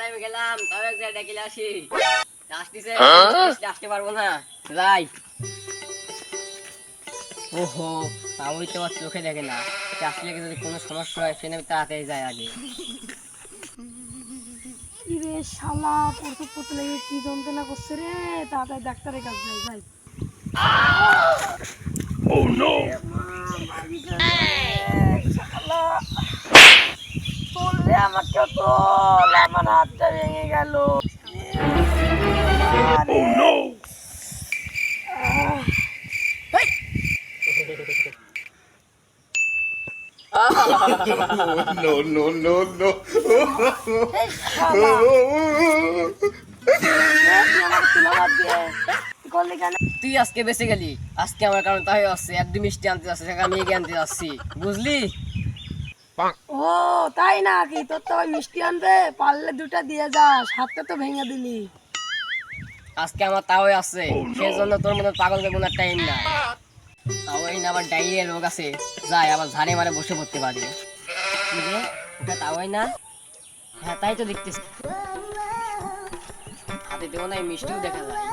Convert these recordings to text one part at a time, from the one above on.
আমি গেলাম, তাও এক জায়গায় ডেকে আসি। আসতেছে, আসতে পারবো না। যাই। ওহো, তাওই তো আমার চোখে দেখে না। আসলে যদি কোনো সমস্যা হয় সেখানে তাড়াতাড়ি যায় আগে। রে শালা প্রথম প্রথম লেগে কি যন্ত্রণা করছে রে, তাড়াতাড়ি ডাক্তারের কাছে যাই যাই। Oh no! শালা তোলে আমাকে, তোল, আমার হাতটা ভেঙে গেল। Oh no! No, no, no, no. তুই আজকে বেঁচে গেলি, আজকে আমার কারণ তাই আসছে। একদম মিষ্টি আনতে যাচ্ছে, সেখানে আমি এগিয়ে আনতে যাচ্ছি, বুঝলি? ও তাই নাকি? তোর তো ওই মিষ্টি আনতে পারলে দুটা দিয়ে যাস, হাতটা তো ভেঙে দিলি। আজকে আমার তাও আছে, সেজন্য তোর মতো পাগলকে কোনো টাইম নাই। তাও এই না আবার ডায়রিয়া রোগ আছে, যাই আবার ঝাড়ে মারে বসে পড়তে পারি। কি রে, ওটা তাওই না? হ্যাঁ তাই তো দেখতেছি। হাতে দেবো না, এই মিষ্টিও দেখা যায়।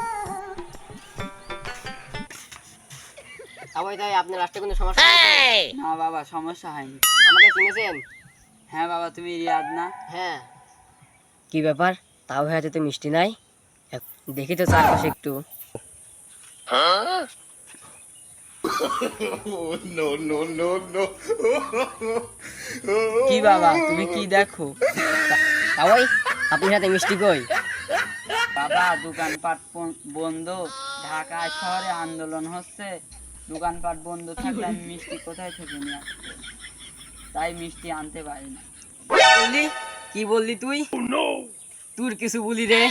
তাই তাই আপনার রাষ্ট্রে কোনো সমস্যা আছে? না বাবা, সমস্যা হয়নি। আমাকে চিনেছেন? হ্যাঁ বাবা, তুমি রিয়াদ না? হ্যাঁ। কি ব্যাপার, তাও হাতে তো মিষ্টি নাই? দেখি তো চারপাশে একটু। Oh no, no, no, no. কি বাবা, তুমি কি দেখো? তাওই আপনার হাতে মিষ্টি কই? বাবা, দোকানপাট বন্ধ, ঢাকা শহরে আন্দোলন হচ্ছে, দোকানপাট বন্ধ থাকলে আমি মিষ্টি কোথায় থেকে নিয়ে আসবো? তাই মিষ্টি আনতে পারি না। বললি কি বললি তুই? Oh no! তোর কিছু বলি রে।